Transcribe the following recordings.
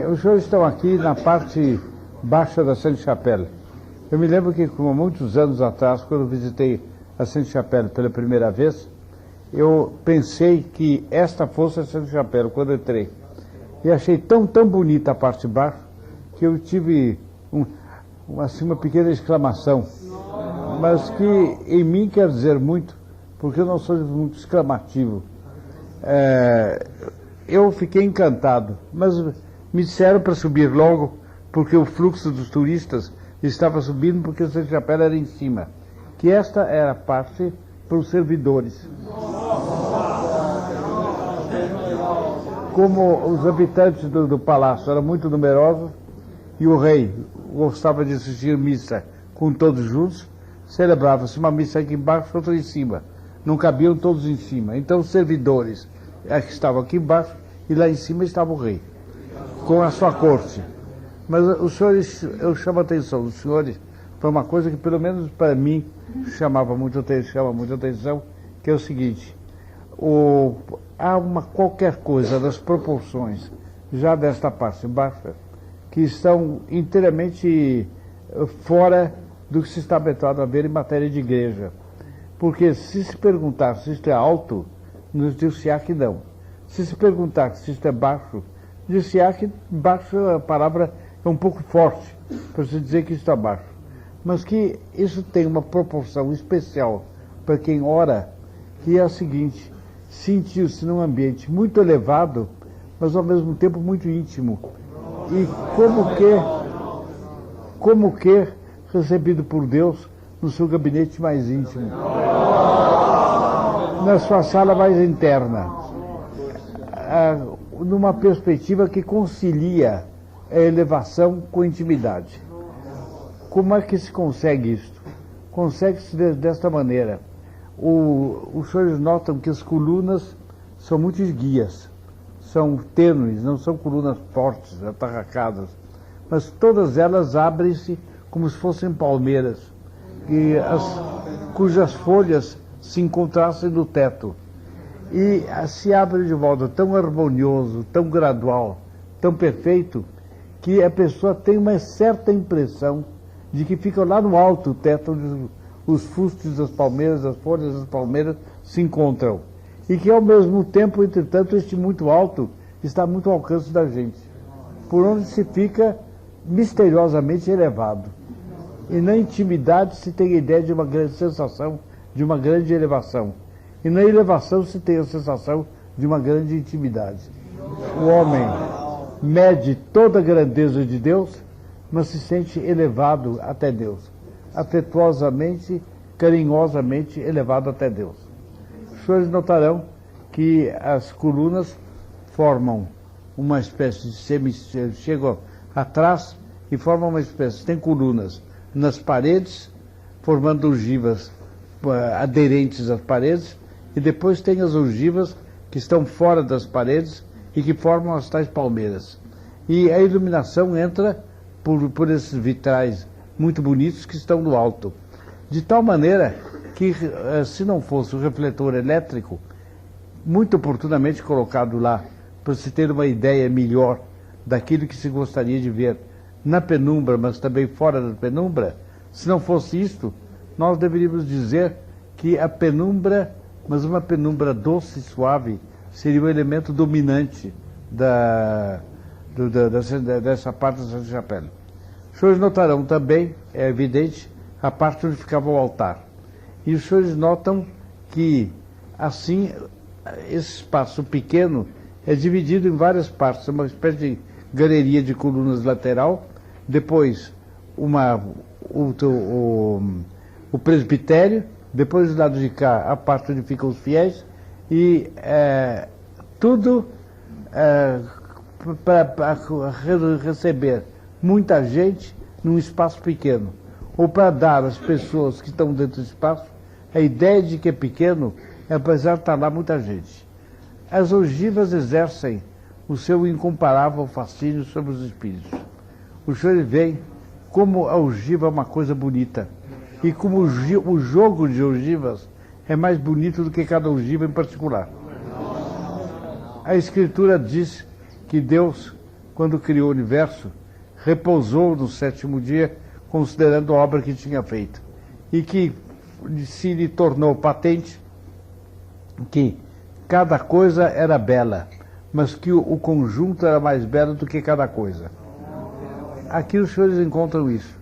Os senhores estão aqui na parte baixa da Sainte-Chapelle. Eu me lembro que, como muitos anos atrás, quando eu visitei a Sainte-Chapelle pela primeira vez, eu pensei que esta fosse a Sainte-Chapelle quando entrei. E achei tão bonita a parte de baixo que eu tive uma pequena exclamação. Mas que em mim quer dizer muito, porque eu não sou muito exclamativo. Eu fiquei encantado, mas me disseram para subir logo, porque o fluxo dos turistas estava subindo, porque a Sainte-Chapelle era em cima. Que esta era a parte para os servidores. Como os habitantes do palácio eram muito numerosos, e o rei gostava de assistir missa com todos juntos, celebrava-se uma missa aqui embaixo, outra em cima. Não cabiam todos em cima. Então os servidores que estavam aqui embaixo, e lá em cima estava o rei, com a sua corte. Mas os senhores, eu chamo a atenção dos senhores para uma coisa que, pelo menos para mim, chama muita atenção, que é o seguinte: há qualquer coisa das proporções, já desta parte baixa, que estão inteiramente fora do que se está habituado a ver em matéria de igreja. Porque se perguntar se isto é alto, nos dir-se-á que não. Se perguntar se isto é baixo, dir-se-á que baixo, a palavra é um pouco forte para se dizer que isto é baixo. Mas que isso tem uma proporção especial para quem ora, que é a seguinte: sentir-se num ambiente muito elevado, mas ao mesmo tempo muito íntimo. E como que recebido por Deus no seu gabinete mais íntimo, na sua sala mais interna, numa perspectiva que concilia a elevação com a intimidade. Como é que se consegue isto? Consegue-se desta maneira. Os senhores notam que as colunas são muito esguias, são tênues, não são colunas fortes, atarracadas, mas todas elas abrem-se como se fossem palmeiras, cujas folhas se encontrassem no teto. E se abre de modo tão harmonioso, tão gradual, tão perfeito, que a pessoa tem uma certa impressão de que fica lá no alto teto, onde os fustes das palmeiras, as folhas das palmeiras se encontram. E que ao mesmo tempo, entretanto, este muito alto está muito ao alcance da gente, por onde se fica misteriosamente elevado. E na intimidade se tem a ideia de uma grande sensação, de uma grande elevação. E na elevação se tem a sensação de uma grande intimidade. O homem mede toda a grandeza de Deus, mas se sente elevado até Deus. Afetuosamente, carinhosamente elevado até Deus. Os senhores notarão que as colunas formam uma espécie de chegam atrás e formam uma espécie, tem colunas nas paredes, formando ogivas aderentes às paredes, e depois tem as ogivas que estão fora das paredes e que formam as tais palmeiras. E a iluminação entra por esses vitrais muito bonitos que estão no alto. De tal maneira que, se não fosse o refletor elétrico, muito oportunamente colocado lá, para se ter uma ideia melhor daquilo que se gostaria de ver na penumbra, mas também fora da penumbra, se não fosse isto, nós deveríamos dizer que a penumbra, mas uma penumbra doce e suave, seria o elemento dominante dessa parte da Sainte-Chapelle. Os senhores notarão também, é evidente, a parte onde ficava o altar. E os senhores notam que, assim, esse espaço pequeno é dividido em várias partes, uma espécie de galeria de colunas lateral, depois o presbitério, depois do lado de cá a parte onde ficam os fiéis, e tudo para receber muita gente num espaço pequeno, ou para dar às pessoas que estão dentro do espaço a ideia de que é pequeno, apesar de estar lá muita gente. As ogivas exercem o seu incomparável fascínio sobre os espíritos. Os senhores veem como a ogiva é uma coisa bonita, e como o jogo de ogivas é mais bonito do que cada ogiva em particular. A Escritura diz que Deus quando criou o universo, repousou no sétimo dia, considerando a obra que tinha feito. E que se lhe tornou patente que cada coisa era bela, mas que o conjunto era mais belo do que cada coisa. Aqui os senhores encontram isso.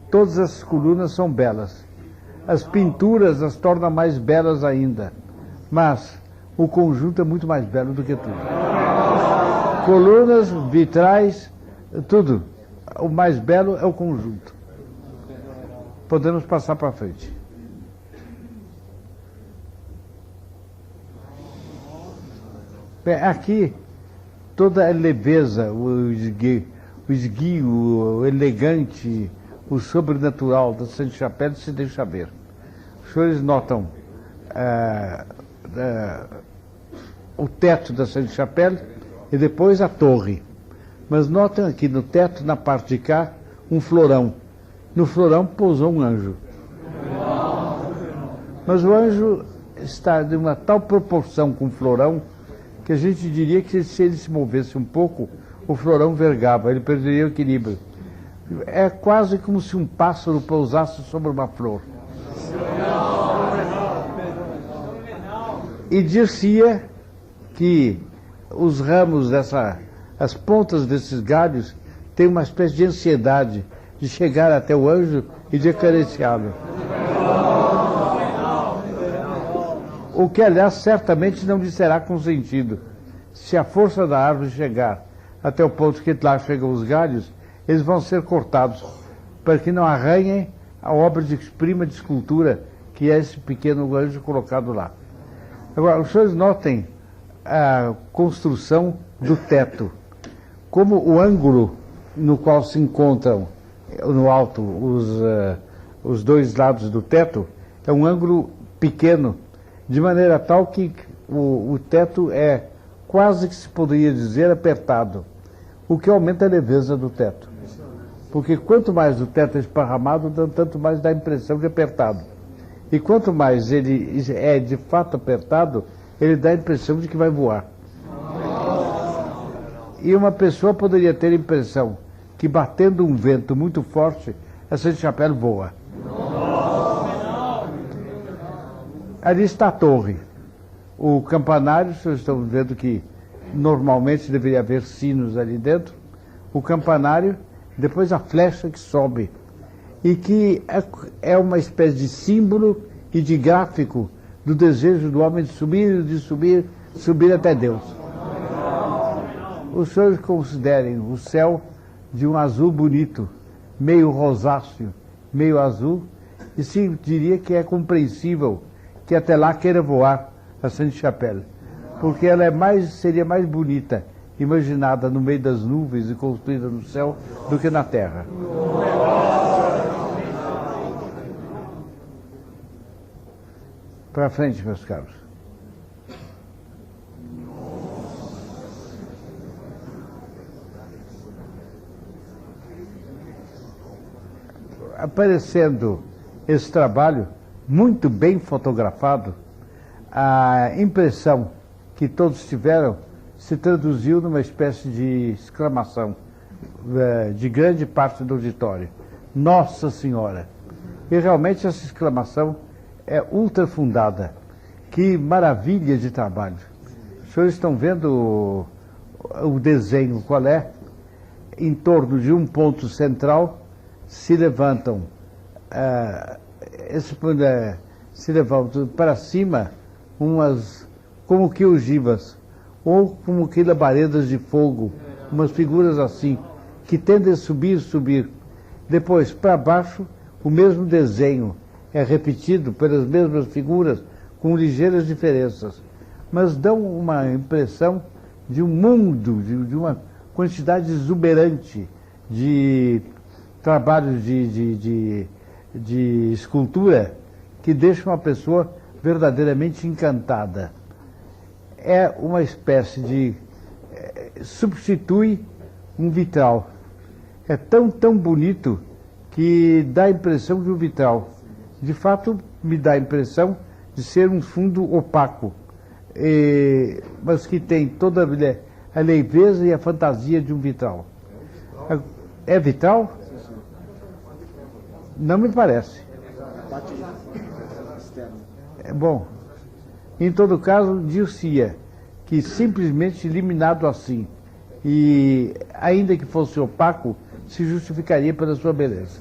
Todas as colunas são belas. As pinturas as tornam mais belas ainda. Mas o conjunto é muito mais belo do que tudo. Colunas, vitrais, tudo. O mais belo é o conjunto. Podemos passar para frente. Bem, aqui, toda a leveza, o esguio, o elegante, o sobrenatural da Sainte-Chapelle se deixa ver. Os senhores notam o teto da Sainte-Chapelle e depois a torre. Mas notem aqui no teto, na parte de cá, um florão. No florão pousou um anjo. Mas o anjo está de uma tal proporção com o florão que a gente diria que se ele se movesse um pouco, o florão vergava, ele perderia o equilíbrio. É quase como se um pássaro pousasse sobre uma flor. E dir-se-ia que os ramos as pontas desses galhos têm uma espécie de ansiedade de chegar até o anjo e de acariciá-lo. O que, aliás, certamente não lhe será consentido. Se a força da árvore chegar até o ponto que lá chegam os galhos, eles vão ser cortados, para que não arranhem a obra-prima de escultura que é esse pequeno anjo colocado lá. Agora, os senhores notem a construção do teto. Como o ângulo no qual se encontram no alto os dois lados do teto é um ângulo pequeno, de maneira tal que o teto é quase que se poderia dizer apertado, o que aumenta a leveza do teto. Porque quanto mais o teto é esparramado, tanto mais dá a impressão de apertado. E quanto mais ele é de fato apertado, ele dá a impressão de que vai voar. E uma pessoa poderia ter a impressão que batendo um vento muito forte, essa Sainte-Chapelle voa. Ali está a torre. O campanário, vocês estão vendo que normalmente deveria haver sinos ali dentro. O campanário, depois a flecha que sobe. E que é uma espécie de símbolo e de gráfico do desejo do homem de subir até Deus. Os senhores considerem o céu de um azul bonito, meio rosáceo, meio azul, e se diria que é compreensível que até lá queira voar a Sainte-Chapelle, porque ela seria mais bonita, imaginada no meio das nuvens e construída no céu, do que na terra. Para frente, meus caros. Aparecendo esse trabalho, muito bem fotografado, a impressão que todos tiveram se traduziu numa espécie de exclamação de grande parte do auditório. Nossa Senhora! E realmente essa exclamação é ultra fundada. Que maravilha de trabalho! Os senhores estão vendo o desenho qual é? Em torno de um ponto central se levantam para cima umas como que ogivas ou como que labaredas de fogo, umas figuras assim que tendem a subir. Depois para baixo o mesmo desenho é repetido pelas mesmas figuras com ligeiras diferenças, mas dão uma impressão de um mundo, de uma quantidade exuberante de trabalhos de escultura que deixam a pessoa verdadeiramente encantada. É uma espécie de... substitui um vitral. É tão bonito que dá a impressão de um vitral. De fato, me dá a impressão de ser um fundo opaco, mas que tem toda a leveza e a fantasia de um vitral. É vitral? Não me parece. Bom, em todo caso, dir-se-ia que simplesmente eliminado assim, e ainda que fosse opaco, se justificaria pela sua beleza.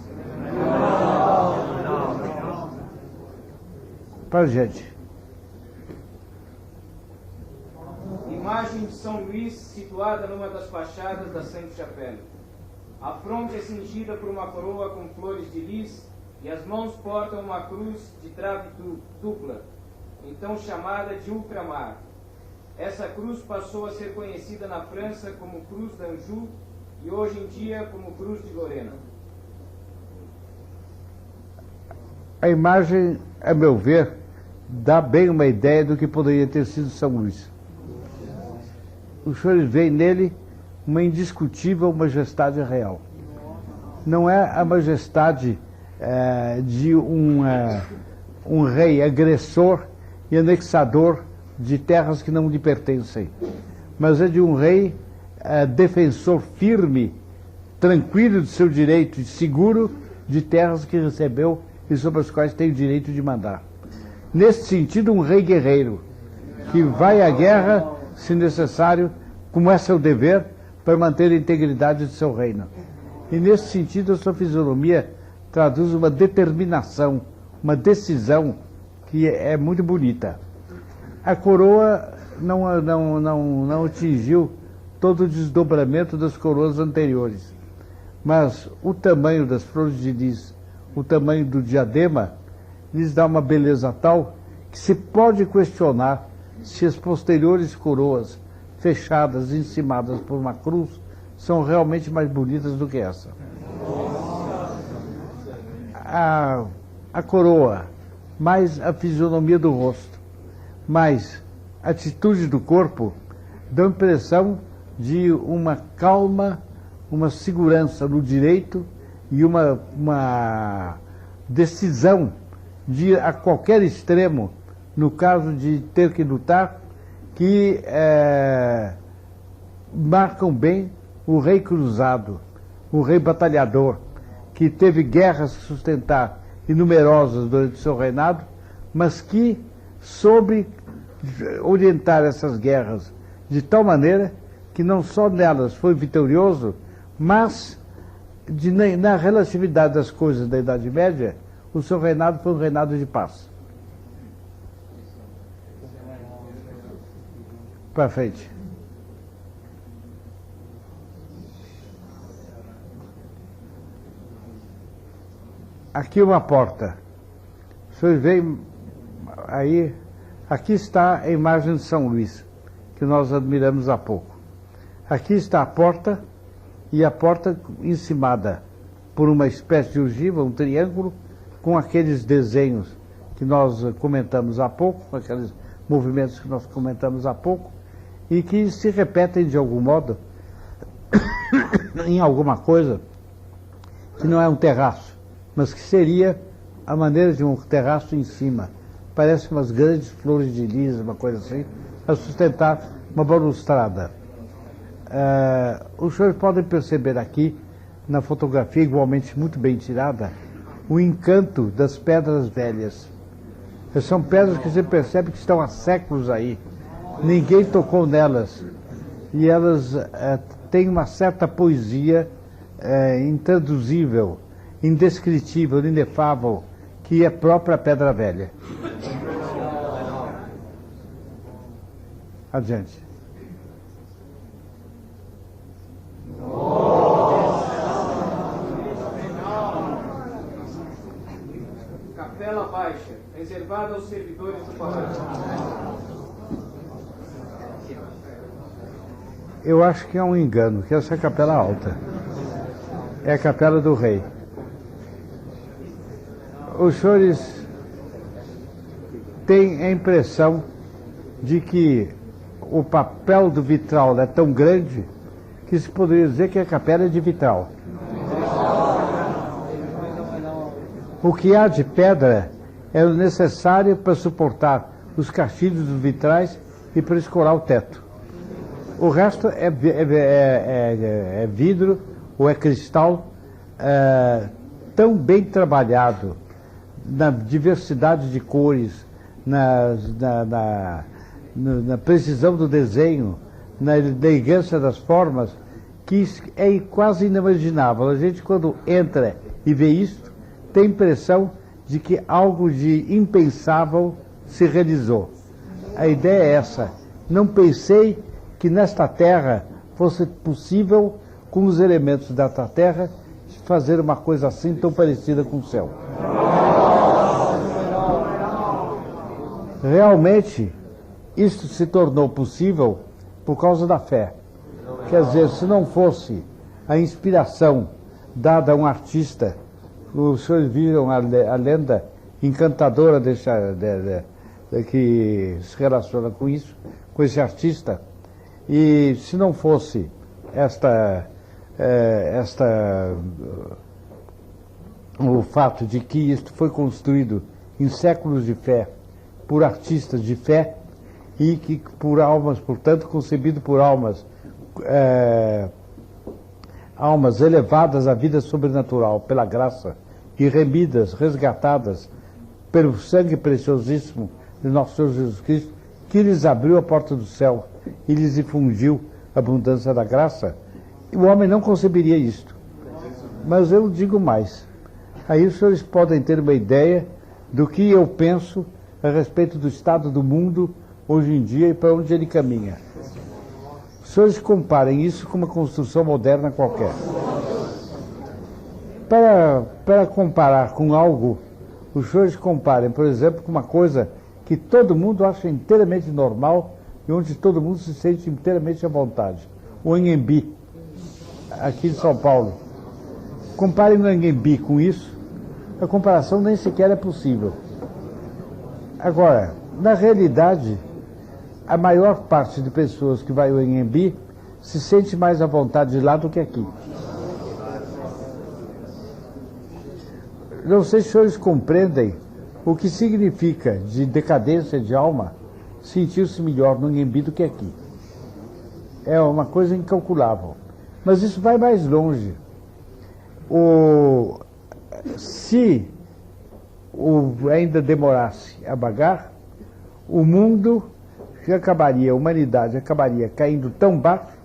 Para gente. Imagem de São Luís situada numa das fachadas da Sainte-Chapelle. A fronte é cingida por uma coroa com flores de lis e as mãos portam uma cruz de trave dupla, então chamada de ultramar. Essa cruz passou a ser conhecida na França como Cruz d'Anjou e hoje em dia como Cruz de Lorena. A imagem, a meu ver, dá bem uma ideia do que poderia ter sido São Luís. Os senhores veem nele uma indiscutível majestade real. Não é a majestade de um rei agressor e anexador de terras que não lhe pertencem, mas é de um rei defensor firme, tranquilo de seu direito e seguro de terras que recebeu e sobre as quais tem o direito de mandar. Nesse sentido, um rei guerreiro, que vai à guerra, se necessário, como é seu dever, para manter a integridade de seu reino. E nesse sentido, a sua fisionomia traduz uma determinação, uma decisão que é muito bonita. A coroa não atingiu todo o desdobramento das coroas anteriores, mas o tamanho das flores de lis, o tamanho do diadema, lhes dá uma beleza tal que se pode questionar se as posteriores coroas fechadas, encimadas por uma cruz, são realmente mais bonitas do que essa. A coroa, mais a fisionomia do rosto, mais a atitude do corpo, dão a impressão de uma calma, uma segurança no direito e uma decisão de ir a qualquer extremo, no caso de ter que lutar, que marcam bem o rei cruzado, o rei batalhador, que teve guerras que sustentar e numerosas durante o seu reinado, mas que soube orientar essas guerras de tal maneira que não só nelas foi vitorioso, mas na relatividade das coisas da Idade Média, o seu reinado foi um reinado de paz. Para frente. Aqui uma porta. Vocês veem aí, aqui está a imagem de São Luís, que nós admiramos há pouco. Aqui está a porta, e a porta encimada por uma espécie de ogiva, um triângulo, com aqueles desenhos que nós comentamos há pouco, aqueles movimentos que nós comentamos há pouco, e que se repetem de algum modo em alguma coisa que não é um terraço, mas que seria a maneira de um terraço em cima. Parece umas grandes flores de lis, uma coisa assim, a sustentar uma balustrada. Os senhores podem perceber aqui, na fotografia igualmente muito bem tirada, o encanto das pedras velhas. São pedras que você percebe que estão há séculos aí. Ninguém tocou nelas. E elas têm uma certa poesia intraduzível, indescritível, inefável, que é própria pedra velha. Adiante. Capela baixa, reservada aos servidores do palácio. Eu acho que é um engano, que essa é a capela alta. É a capela do rei. Os senhores têm a impressão de que o papel do vitral é tão grande que se poderia dizer que a capela é de vitral. O que há de pedra é o necessário para suportar os castilhos dos vitrais e para escorar o teto. O resto é vidro ou é cristal tão bem trabalhado, na diversidade de cores, na precisão do desenho, na elegância das formas, que é quase inimaginável. A gente, quando entra e vê isso, tem a impressão de que algo de impensável se realizou. A ideia é essa. Não pensei que nesta terra fosse possível, com os elementos desta terra, fazer uma coisa assim tão parecida com o céu. Realmente, isso se tornou possível por causa da fé. Quer dizer, se não fosse a inspiração dada a um artista, os senhores viram a lenda encantadora que se relaciona com isso, com esse artista, e se não fosse o fato de que isto foi construído em séculos de fé, por artistas de fé, e que por almas, portanto, concebido por almas elevadas à vida sobrenatural, pela graça, e remidas, resgatadas pelo sangue preciosíssimo de nosso Senhor Jesus Cristo, que lhes abriu a porta do céu e lhes infundiu a abundância da graça. E o homem não conceberia isto. Mas eu digo mais. Aí os senhores podem ter uma ideia do que eu penso a respeito do estado do mundo hoje em dia e para onde ele caminha. Os senhores comparem isso com uma construção moderna qualquer. Para comparar com algo, os senhores comparem, por exemplo, com uma coisa que todo mundo acha inteiramente normal e onde todo mundo se sente inteiramente à vontade. O Anhembi, aqui em São Paulo. Comparem o Anhembi com isso, a comparação nem sequer é possível. Agora, na realidade, a maior parte de pessoas que vai ao Anhembi se sente mais à vontade lá do que aqui. Não sei se os senhores compreendem o que significa de decadência de alma sentir-se melhor no Anhembi do que aqui. É uma coisa incalculável. Mas isso vai mais longe. Se ainda demorasse a bagar, o mundo a humanidade acabaria caindo tão baixo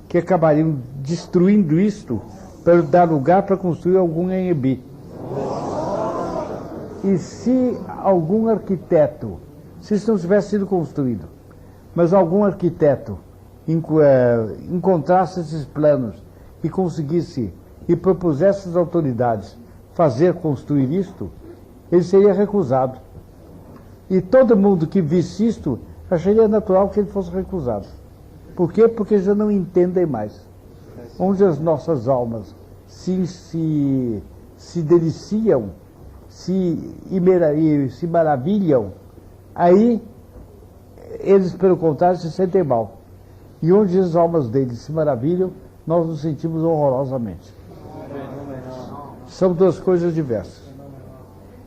que acabariam destruindo isto para dar lugar para construir algum Anhembi. E se algum arquiteto, se isso não tivesse sido construído, mas algum arquiteto encontrasse esses planos e conseguisse e propusesse às autoridades construir isto, ele seria recusado. E todo mundo que visse isto acharia natural que ele fosse recusado. Por quê? Porque já não entendem mais. Onde as nossas almas se deliciam, se maravilham, aí eles, pelo contrário, se sentem mal. E onde as almas deles se maravilham, nós nos sentimos horrorosamente. São duas coisas diversas.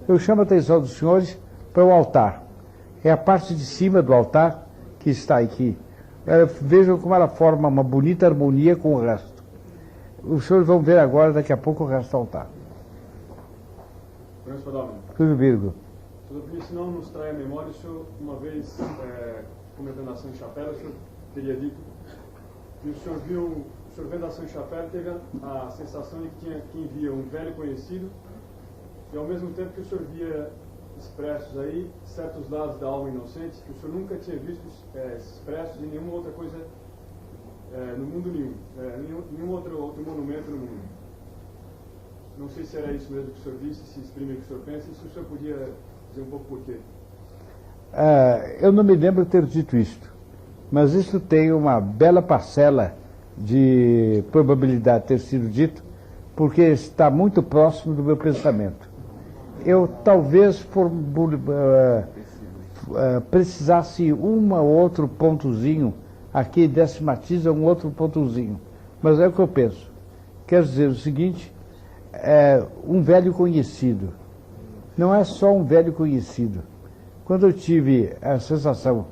Eu chamo a atenção dos senhores para o altar. É a parte de cima do altar que está aqui. Vejam como ela forma uma bonita harmonia com o resto. Os senhores vão ver agora, daqui a pouco, o resto do altar. Tudo vírgula. Se não nos trai a memória, o senhor, uma vez, comentando a ação de chapéu, o senhor teria dito que o senhor vendo a ação de chapéu, teve a sensação de que via um velho conhecido, e ao mesmo tempo que o senhor via expressos aí certos lados da alma inocente que o senhor nunca tinha visto expressos em nenhuma outra coisa no mundo nenhum, nenhum outro monumento no mundo. Não sei se era isso mesmo que o senhor disse, se exprime o que o senhor pensa, e se o senhor podia dizer um pouco por quê. Eu não me lembro de ter dito isto, mas isso tem uma bela parcela de probabilidade de ter sido dito, porque está muito próximo do meu pensamento. Eu talvez precisasse um ou outro pontozinho, aqui desse matiz um outro pontozinho, mas é o que eu penso. Quer dizer o seguinte, um velho conhecido, não é só um velho conhecido. Quando eu tive a sensação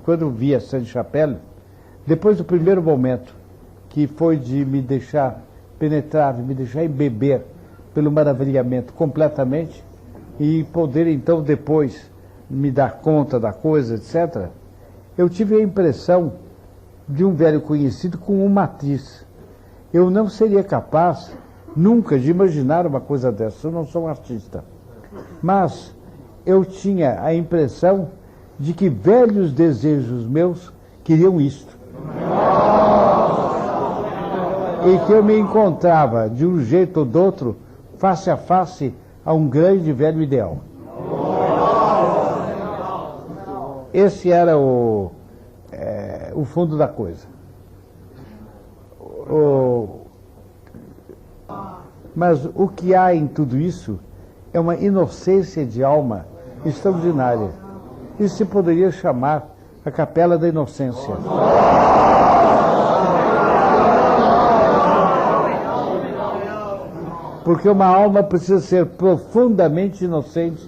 quando eu vi a Sainte-Chapelle, Depois do primeiro momento, que foi de me deixar penetrar, de me deixar embeber pelo maravilhamento completamente, e poder então depois me dar conta da coisa, etc., eu tive a impressão de um velho conhecido com uma atriz. Eu não seria capaz nunca de imaginar uma coisa dessa, eu não sou um artista. Mas eu tinha a impressão de que velhos desejos meus queriam isto. E que eu me encontrava, de um jeito ou do outro, face a face a um grande velho ideal. Esse era o fundo da coisa. Mas o que há em tudo isso é uma inocência de alma extraordinária. Isso se poderia chamar a Capela da Inocência. Porque uma alma precisa ser profundamente inocente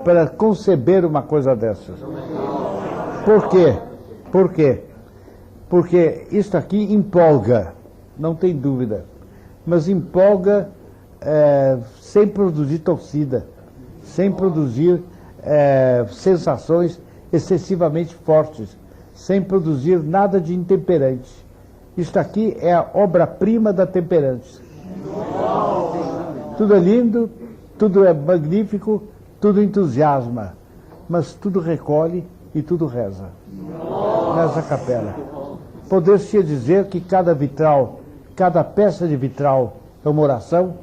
para conceber uma coisa dessas. Por quê? Por quê? Porque isto aqui empolga, não tem dúvida, mas empolga sem produzir torcida, sem produzir sensações excessivamente fortes, sem produzir nada de intemperante. Isto aqui é a obra-prima da temperança. Tudo é lindo, tudo é magnífico, tudo entusiasma, mas tudo recolhe e tudo reza nessa capela. Poder-se dizer que cada vitral, cada peça de vitral é uma oração,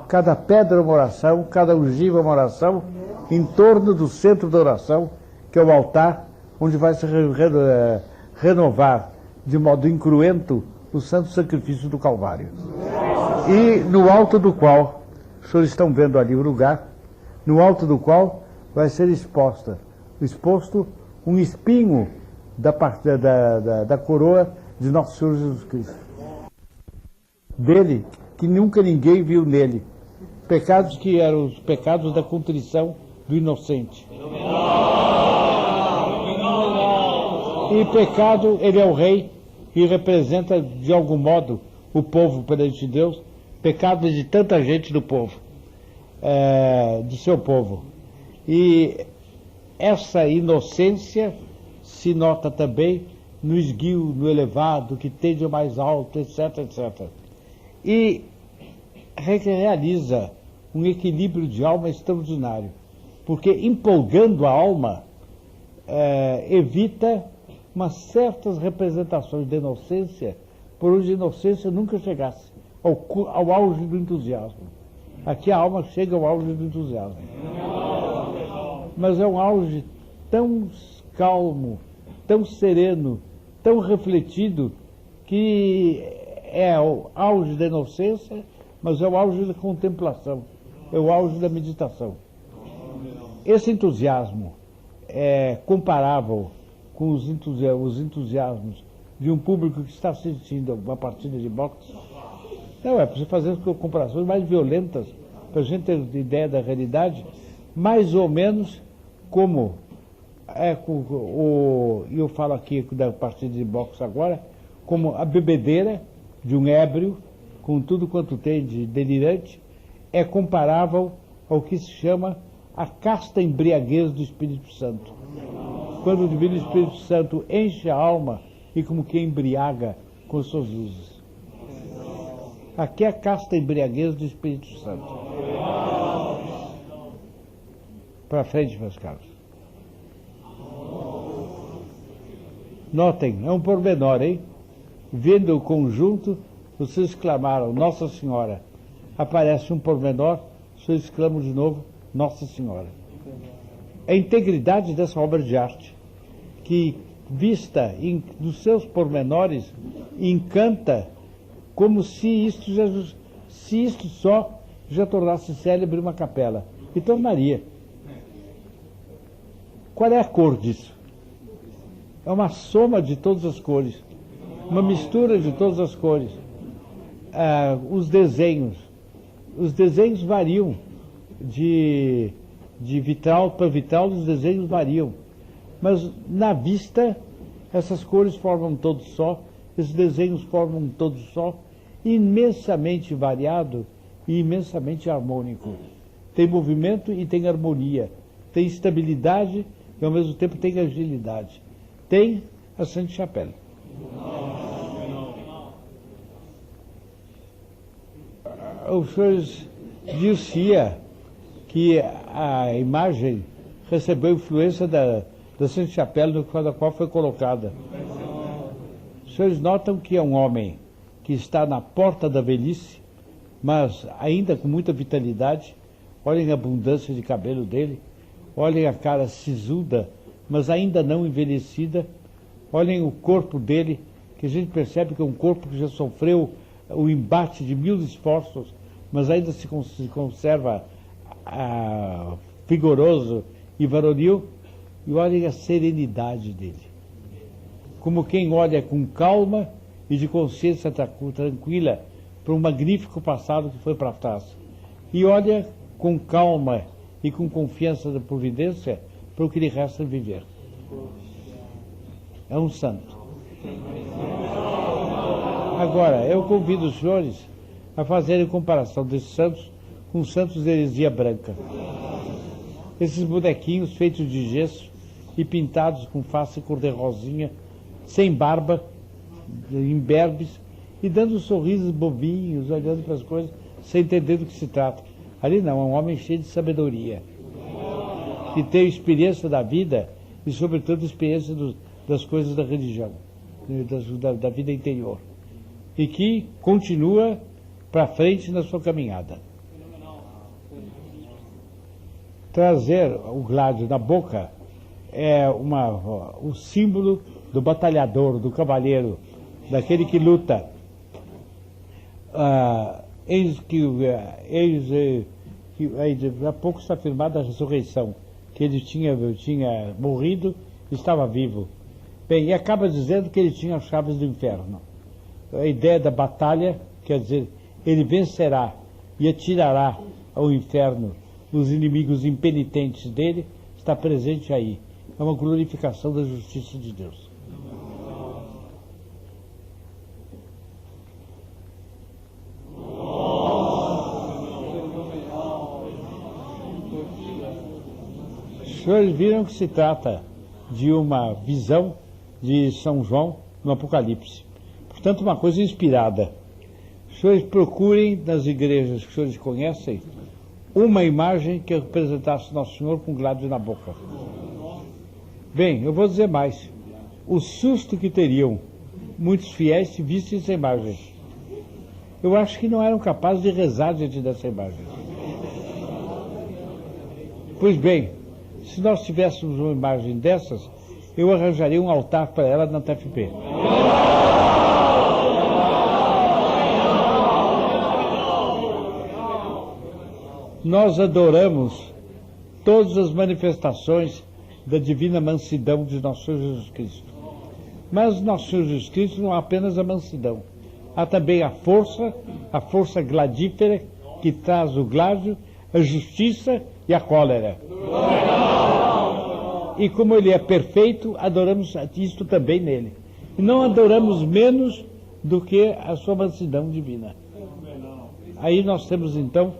cada pedra é uma oração, cada ogiva é uma oração, em torno do centro da oração, que é o altar, onde vai se renovar de modo incruento o santo sacrifício do Calvário. E no alto do qual, os senhores estão vendo ali o lugar, no alto do qual vai ser exposto um espinho da coroa de Nosso Senhor Jesus Cristo. Dele, que nunca ninguém viu nele. Pecados que eram os pecados da contrição do inocente. E pecado, ele é o rei e representa, de algum modo, o povo perante Deus. Pecado de tanta gente do povo, de seu povo. E essa inocência se nota também no esguio, no elevado, que tende ao mais alto, etc, etc. E realiza um equilíbrio de alma extraordinário, porque empolgando a alma, evita umas certas representações de inocência, por onde a inocência nunca chegasse ao auge do entusiasmo. Aqui a alma chega ao auge do entusiasmo. Mas é um auge tão calmo, tão sereno, tão refletido, que é o auge da inocência, mas é o auge da contemplação, é o auge da meditação. Esse entusiasmo é comparável com os entusiasmos de um público que está assistindo a uma partida de boxe. Não, é preciso fazer comparações mais violentas para a gente ter ideia da realidade, mais ou menos como eu falo aqui da partida de boxe agora, como a bebedeira de um ébrio, com tudo quanto tem de delirante, é comparável ao que se chama a casta embriaguez do Espírito Santo. Quando o Divino Espírito Santo enche a alma e como que embriaga com suas luzes. Aqui é a casta embriaguez do Espírito Santo. Para frente, meus caros. Notem, é um pormenor, hein? Vendo o conjunto, vocês exclamaram Nossa Senhora. Aparece um pormenor, vocês exclamam de novo Nossa Senhora. A integridade dessa obra de arte, que vista nos seus pormenores, encanta, como se isto só já tornasse célebre uma capela. E tornaria. Qual é a cor disso? É uma soma de todas as cores, uma mistura de todas as cores. Os desenhos variam de vitral para vitral, os desenhos variam, mas na vista Essas cores formam um todo só, esses desenhos formam um todo só, imensamente variado e imensamente harmônico. Tem movimento e tem harmonia, tem estabilidade e ao mesmo tempo tem agilidade. Tem a Sainte-Chapelle. Os senhores dir-se-ia que a imagem recebeu influência da Sainte-Chapelle na qual foi colocada. Os senhores notam que é um homem que está na porta da velhice, mas ainda com muita vitalidade. Olhem a abundância de cabelo dele, olhem a cara sisuda, mas ainda não envelhecida. Olhem o corpo dele, que a gente percebe que é um corpo que já sofreu o embate de 1000 esforços, mas ainda se conserva vigoroso e varonil. E olhem a serenidade dele, como quem olha com calma e de consciência tranquila para um magnífico passado que foi para trás, e olha com calma e com confiança da providência para o que lhe resta viver. É um santo. Agora, eu convido os senhores a fazerem comparação desses santos com os santos de heresia branca. Esses bonequinhos feitos de gesso e pintados com face cor-de-rosinha, sem barba, imberbes, e dando sorrisos bobinhos, olhando para as coisas, sem entender do que se trata. Ali não, é um homem cheio de sabedoria, que tem experiência da vida e, sobretudo, experiência das coisas da religião, da vida interior, e que continua para frente na sua caminhada. Trazer o gládio na boca é o símbolo do batalhador, do cavaleiro, daquele que luta. Eis que há pouco está afirmada a ressurreição, que ele tinha morrido e estava vivo. Bem, e acaba dizendo que ele tinha as chaves do inferno. A ideia da batalha, quer dizer, ele vencerá e atirará ao inferno os inimigos impenitentes dele, está presente aí. É uma glorificação da justiça de Deus. Os senhores viram que se trata de uma visão de São João no Apocalipse. Portanto, uma coisa inspirada. Os senhores procurem nas igrejas que os senhores conhecem uma imagem que representasse Nosso Senhor com gládio na boca. Bem, eu vou dizer mais. O susto que teriam muitos fiéis se vissem essa imagem. Eu acho que não eram capazes de rezar diante dessa imagem. Pois bem, se nós tivéssemos uma imagem dessas, eu arranjaria um altar para ela na TFP. Nós adoramos todas as manifestações da divina mansidão de Nosso Senhor Jesus Cristo. Mas Nosso Senhor Jesus Cristo não há apenas a mansidão. Há também a força gladífera que traz o gládio, a justiça e a cólera. E como ele é perfeito, adoramos isto também nele. E não adoramos menos do que a sua mansidão divina. Aí nós temos então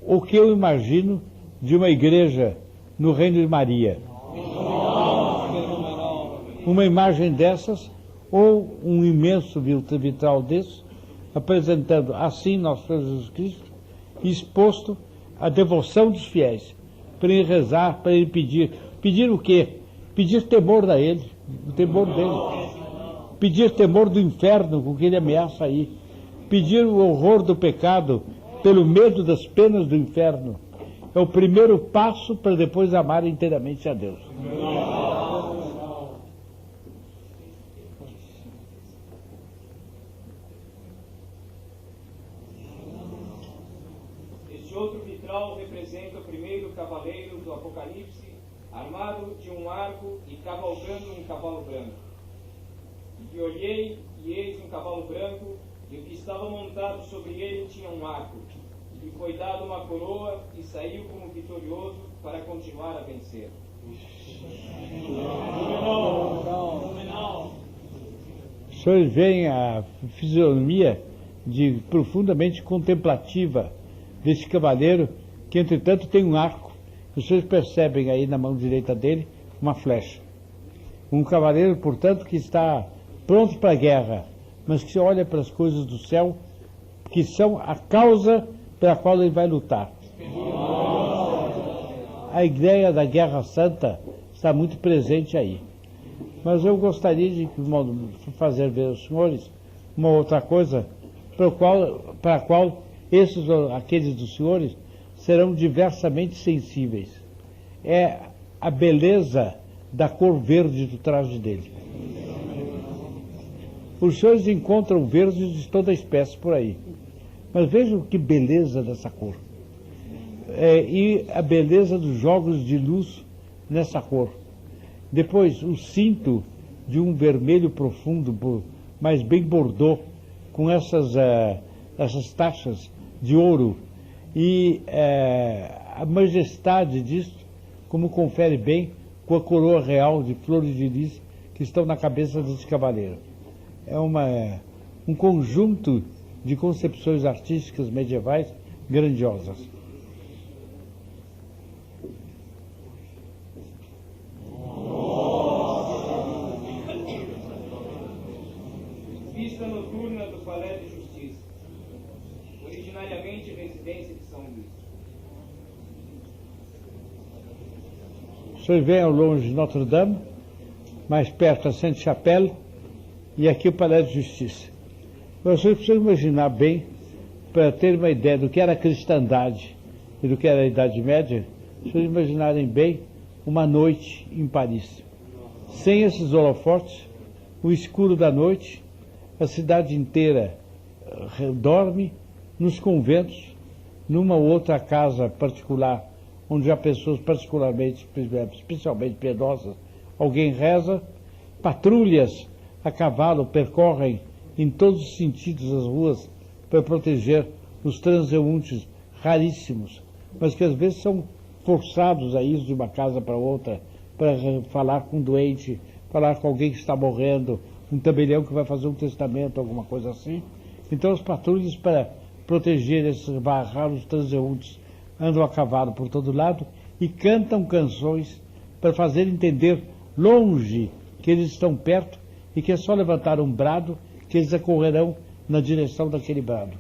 o que eu imagino de uma igreja no Reino de Maria. Uma imagem dessas, ou um imenso vitral desses, apresentando assim Nosso Senhor Jesus Cristo, exposto à devoção dos fiéis, para ele rezar, para ele pedir. Pedir o quê? Pedir temor a ele, o temor dele. Pedir temor do inferno com que ele ameaça aí. Pedir o horror do pecado pelo medo das penas do inferno. É o primeiro passo para depois amar inteiramente a Deus. Este outro vitral representa o primeiro cavaleiro do Apocalipse, armado de um arco e cavalgando um cavalo branco. E olhei, e eis um cavalo branco, e o que estava montado sobre ele tinha um arco, e foi dado uma coroa, e saiu como vitorioso para continuar a vencer. Os senhores veem a fisionomia profundamente contemplativa desse cavaleiro, que entretanto tem um arco. Os senhores percebem aí na mão direita dele uma flecha. Um cavaleiro, portanto, que está pronto para a guerra, mas que olha para as coisas do céu, que são a causa pela qual ele vai lutar. A ideia da Guerra Santa está muito presente aí. Mas eu gostaria de fazer ver aos senhores uma outra coisa para a qual aqueles dos senhores serão diversamente sensíveis. É a beleza da cor verde do traje dele. Os senhores encontram verdes de toda espécie por aí. Mas vejam que beleza dessa cor. E a beleza dos jogos de luz nessa cor. Depois, o cinto de um vermelho profundo, mas bem bordô, com essas taxas de ouro. E a majestade disso, como confere bem com a coroa real de flores de lis que estão na cabeça desse cavaleiro. É um conjunto de concepções artísticas medievais grandiosas. Vista noturna do Palais de Justiça, originariamente residência de São Luís. O senhor vê ao longe Notre-Dame, mais perto a Sainte-Chapelle, e aqui o Palais de Justiça. Mas vocês precisam imaginar bem, para ter uma ideia do que era a cristandade e do que era a Idade Média, vocês imaginarem bem uma noite em Paris. Sem esses holofotes, o escuro da noite, a cidade inteira dorme nos conventos, numa outra casa particular, onde há pessoas particularmente, especialmente piedosas, alguém reza, patrulhas a cavalo percorrem em todos os sentidos as ruas para proteger os transeuntes raríssimos, mas que às vezes são forçados a ir de uma casa para outra para falar com um doente, falar com alguém que está morrendo, um tabelião que vai fazer um testamento, alguma coisa assim. Então as patrulhas, para proteger esses raros transeuntes, andam a cavalo por todo lado e cantam canções para fazer entender longe que eles estão perto e que é só levantar um brado que eles acorrerão na direção daquele brado.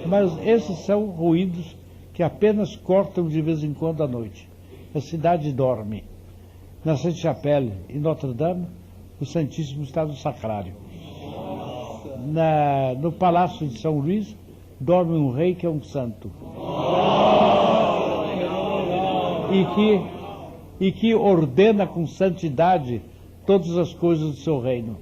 Mas esses são ruídos que apenas cortam de vez em quando à noite. A cidade dorme. Na Sainte-Chapelle e Notre-Dame, o Santíssimo está no Sacrário. No Palácio de São Luís, dorme um rei que é um santo. E que ordena com santidade todas as coisas do seu reino.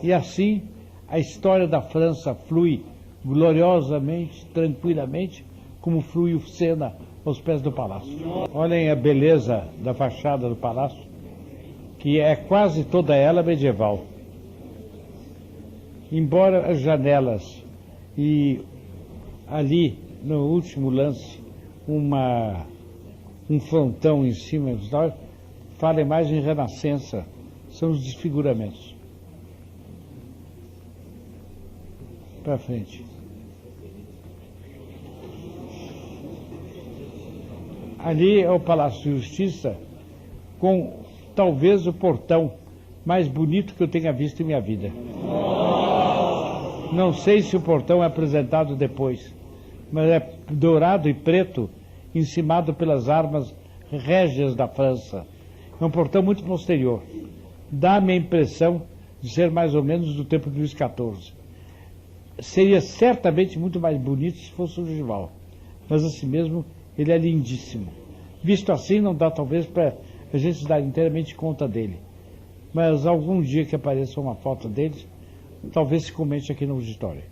E assim, a história da França flui gloriosamente, tranquilamente, como flui o Sena aos pés do palácio. Olhem a beleza da fachada do palácio, que é quase toda ela medieval. Embora as janelas e ali, no último lance, um frontão em cima dos olhos, falem mais em renascença, são os desfiguramentos. Para frente. Ali é o Palácio de Justiça, com talvez o portão mais bonito que eu tenha visto em minha vida. Não sei se o portão é apresentado depois, mas é dourado e preto, encimado pelas armas régias da França. É um portão muito posterior. Dá-me a impressão de ser mais ou menos do tempo de Luís XIV. Seria certamente muito mais bonito se fosse ogival, mas assim mesmo ele é lindíssimo. Visto assim, não dá talvez para a gente se dar inteiramente conta dele, mas algum dia que apareça uma foto deles, talvez se comente aqui no auditório.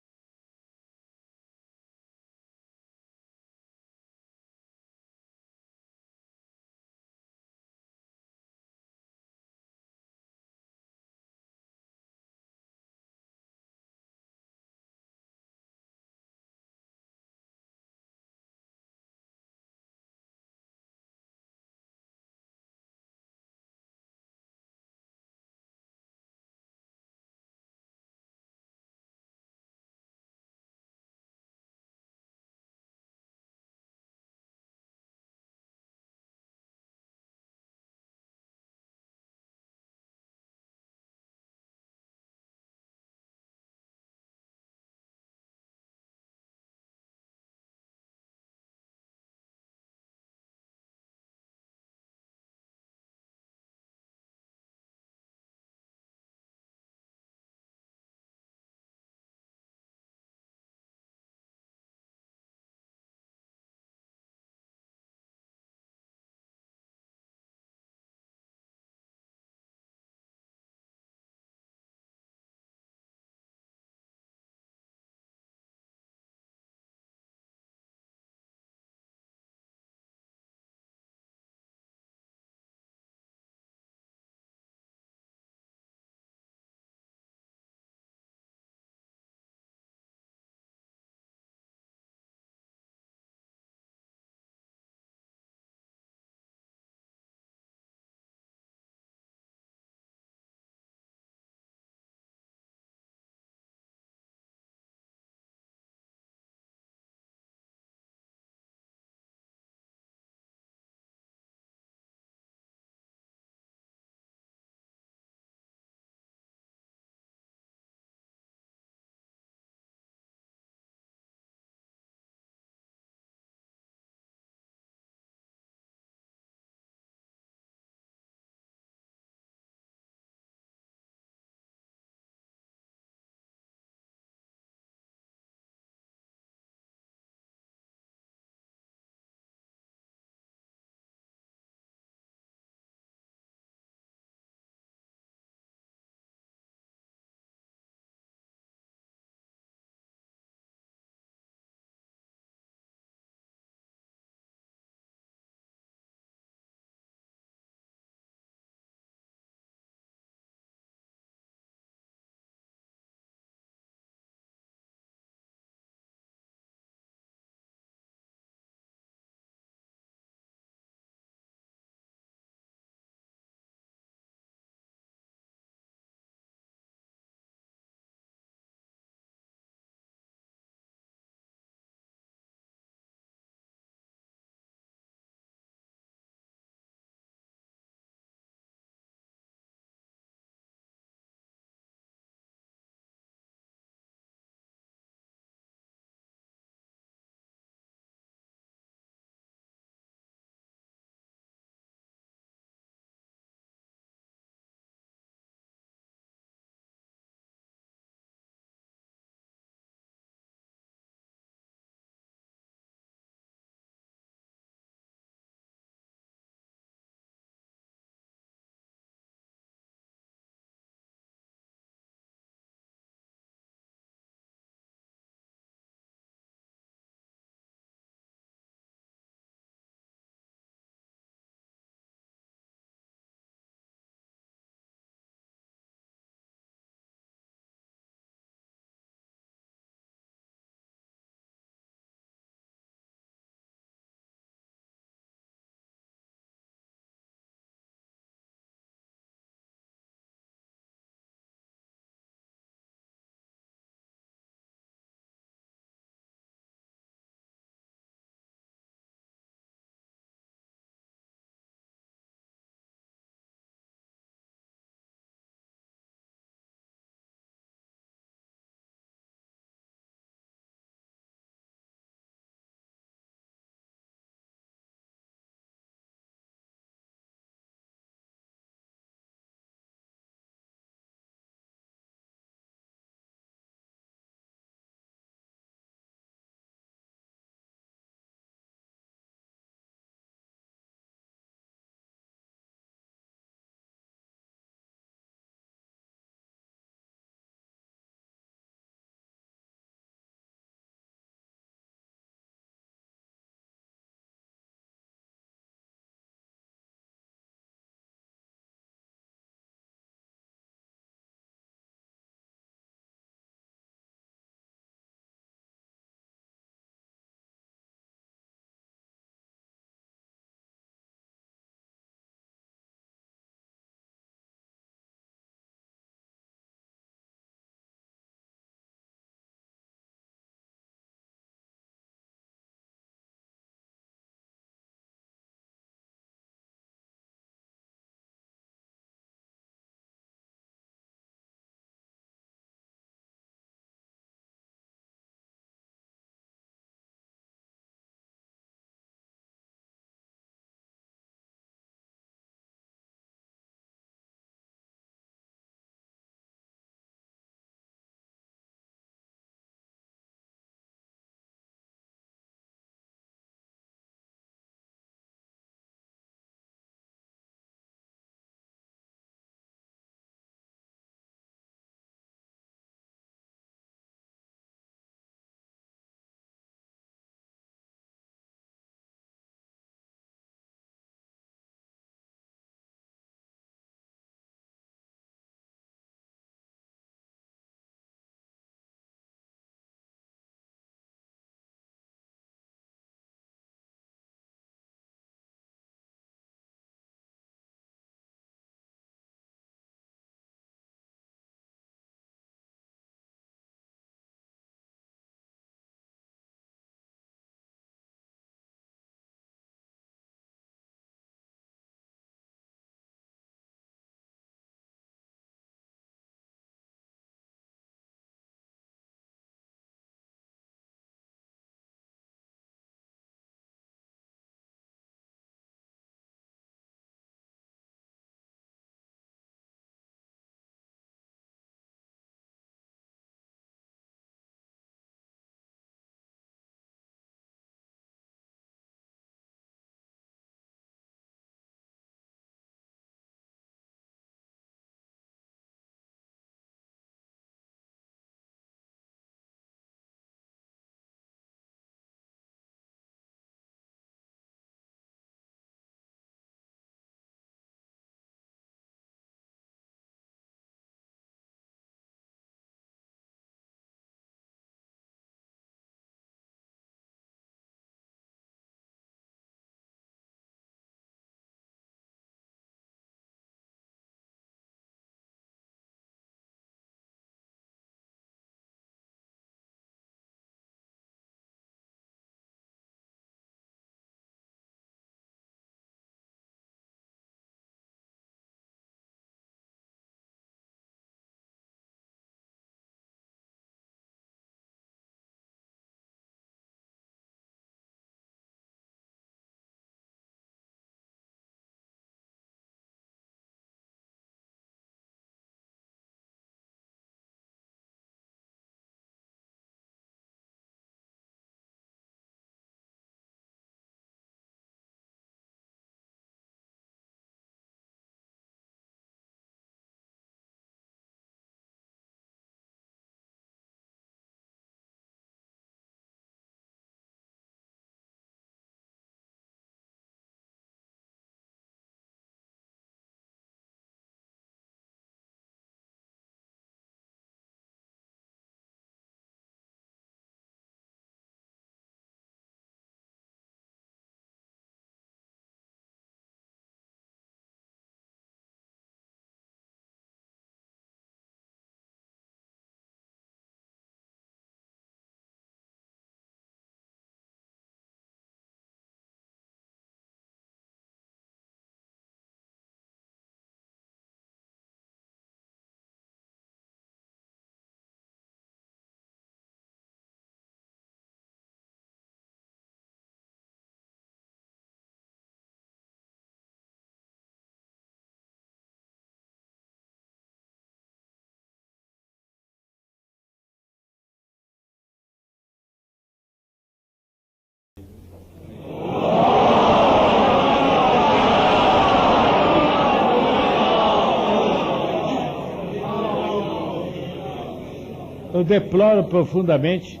Eu deploro profundamente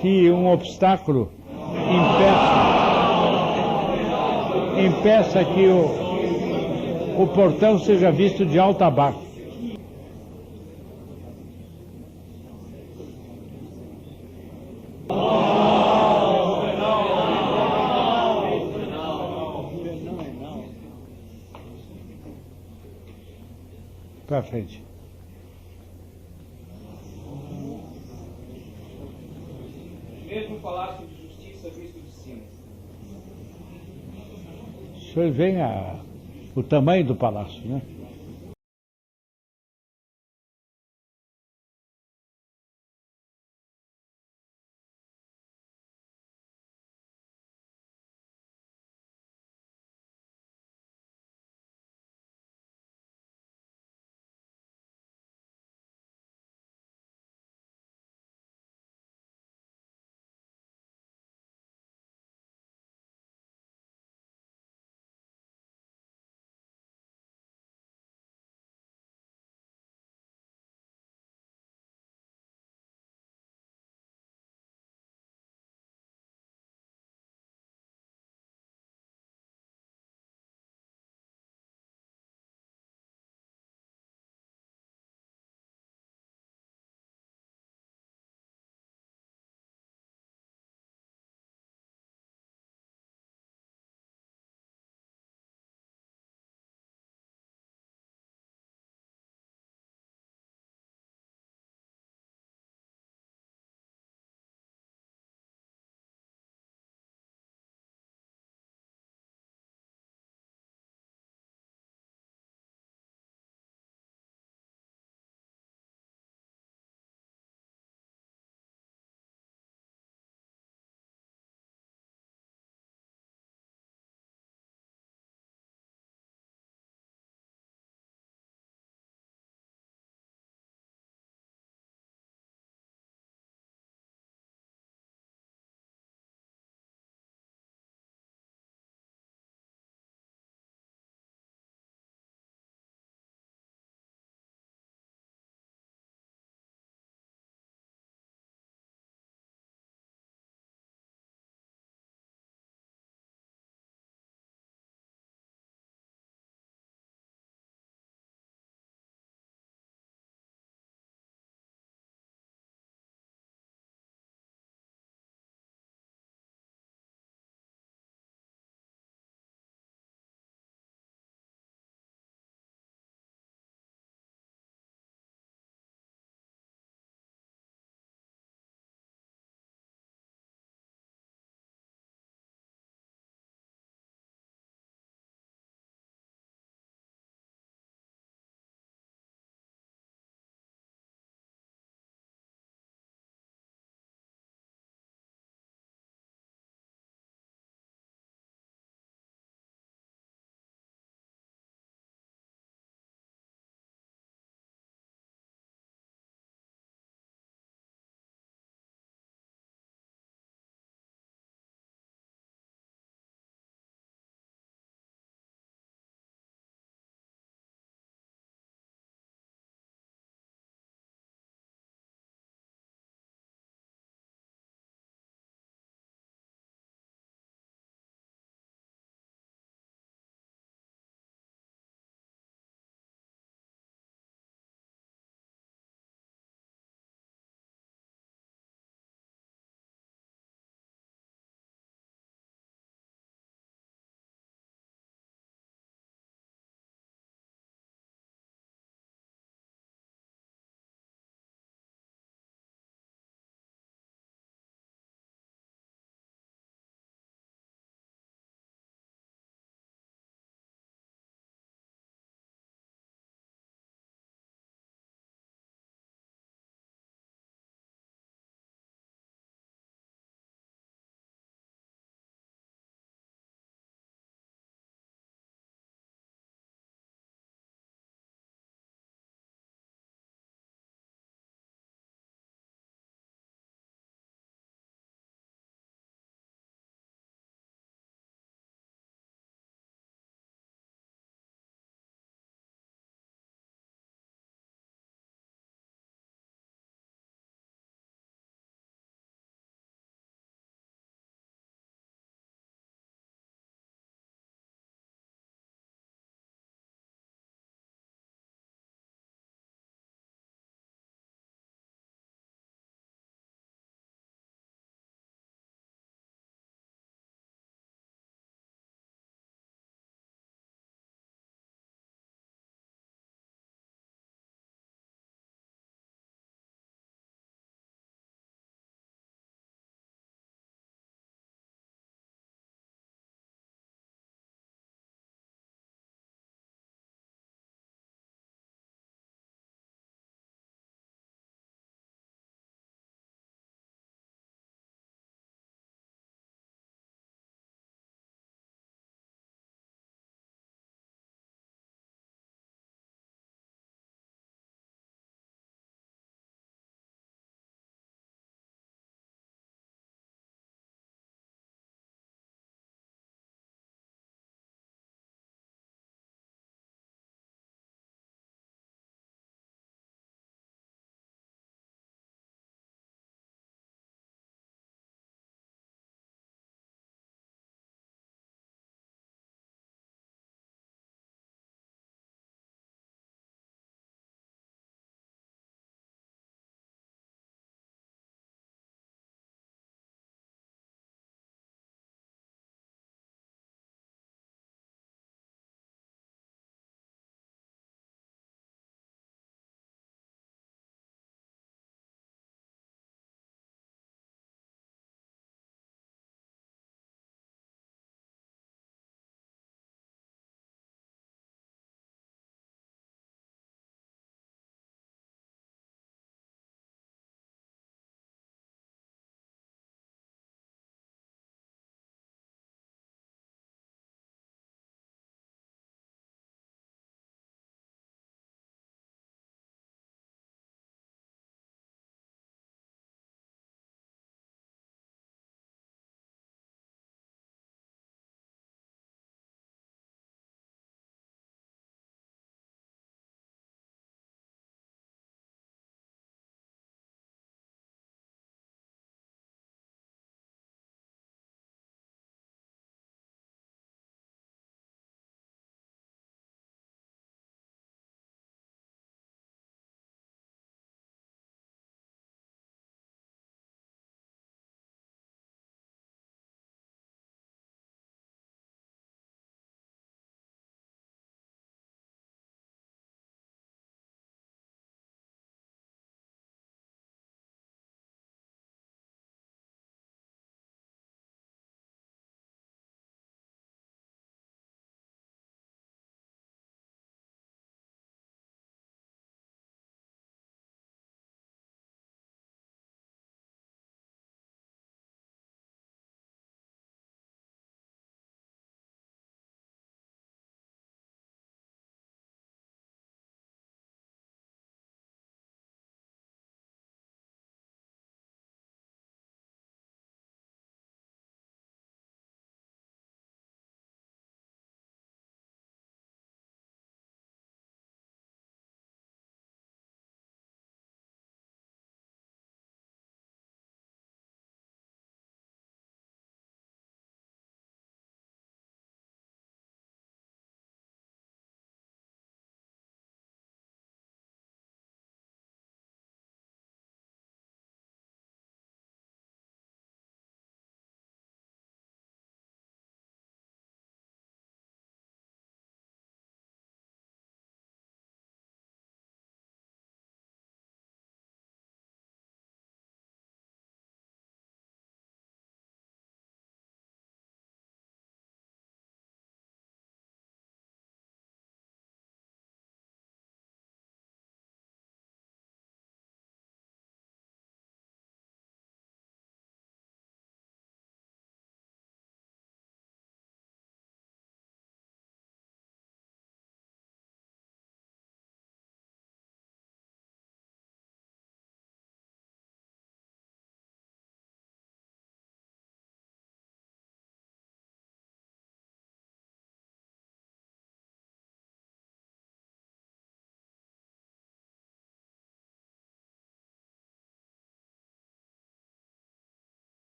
que um obstáculo impeça que o portão seja visto de alto a baixo. Para frente. Mesmo Palácio de Justiça visto de cima. O senhor vê o tamanho do palácio, né?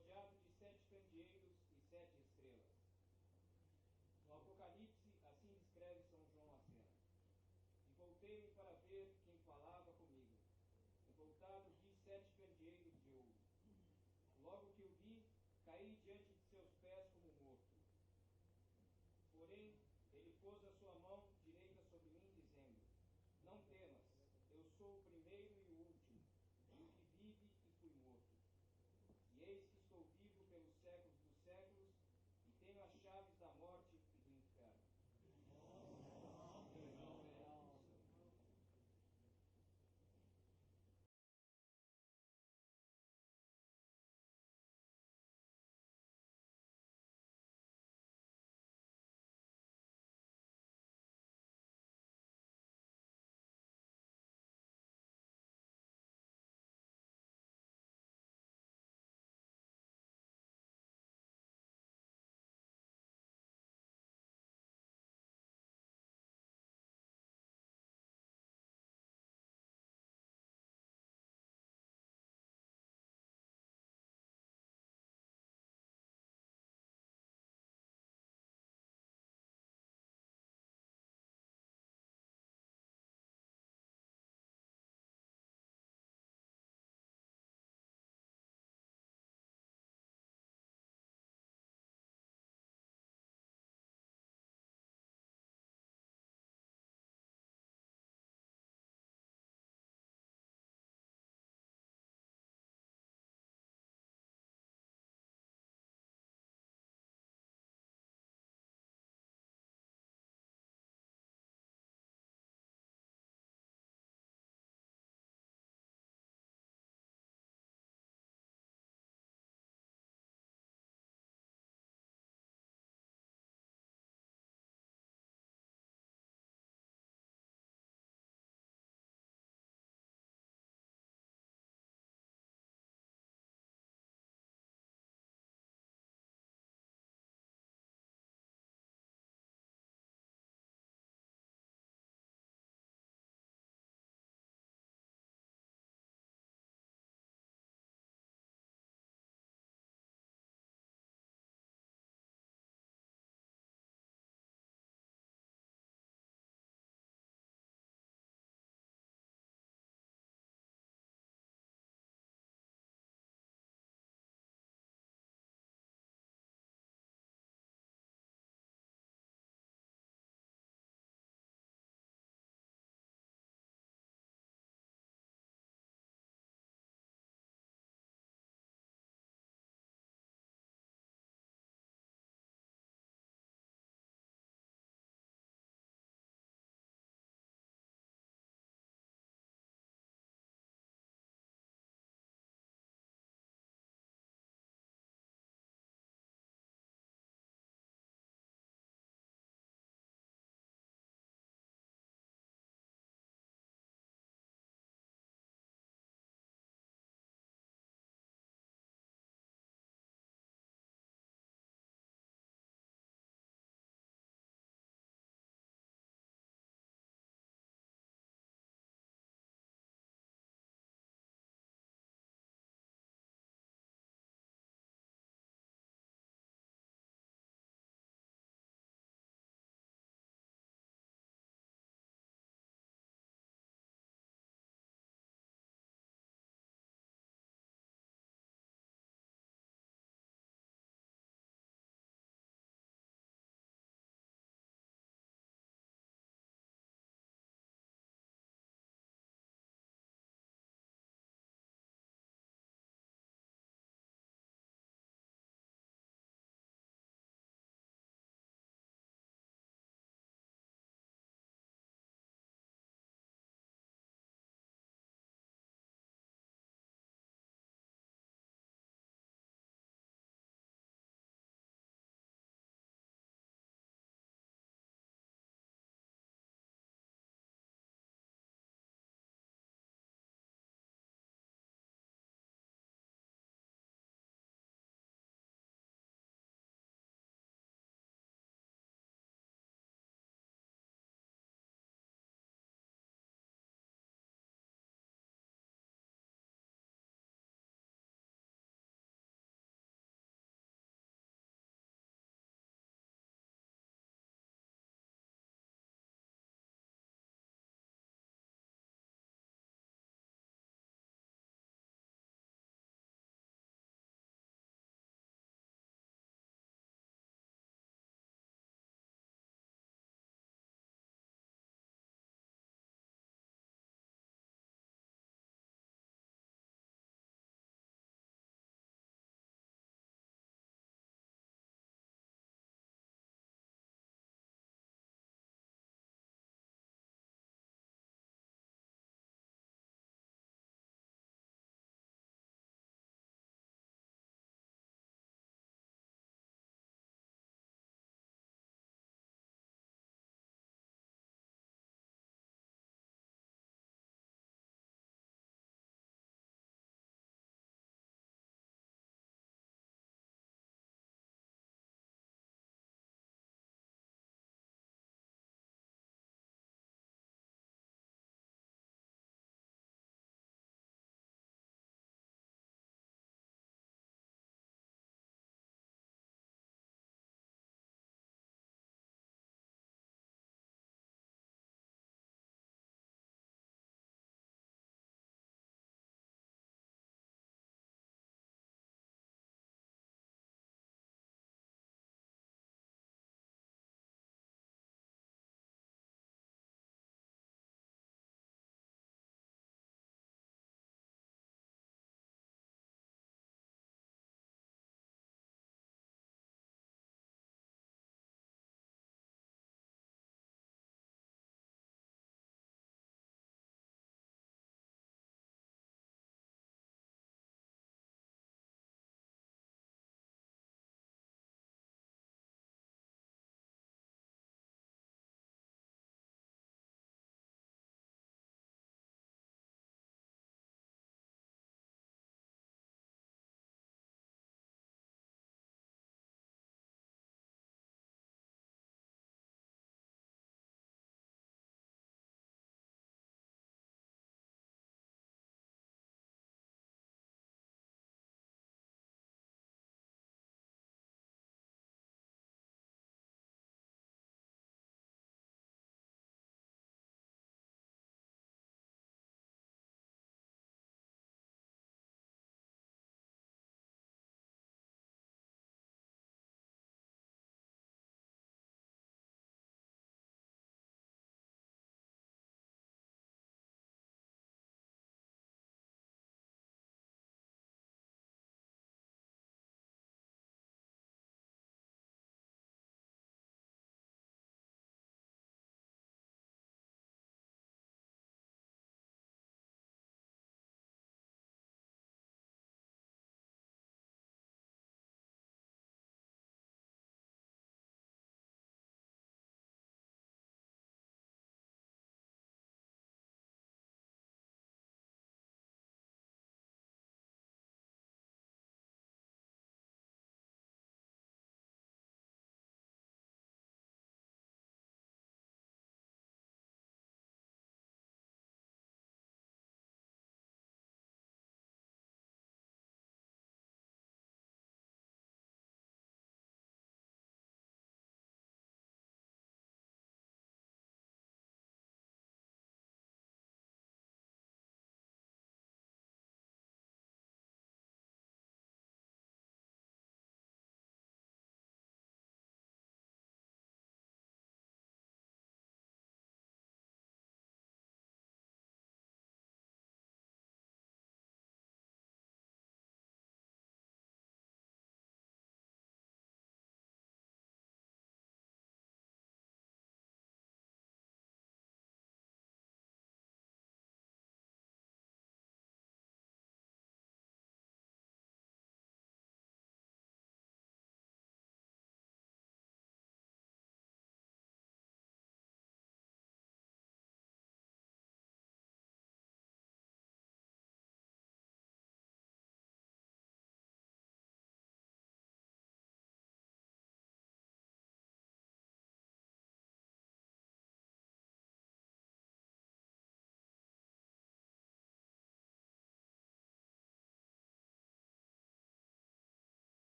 rodeado de 7 candeeiros e 7 estrelas. No Apocalipse, assim descreve São João a cena. E voltei-me para ver quem falava comigo. E voltado vi 7 candeeiros de ouro. Logo que o vi, caí diante de seus pés como morto. Porém, ele pôs a sua mão direita sobre mim, dizendo: Não temas, eu sou o primeiro e o último, e o que vive e fui morto. E eis que estou vivo pelos séculos dos séculos, e tenho as chaves da morte e do inferno.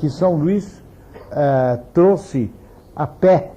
que São Luís trouxe a pé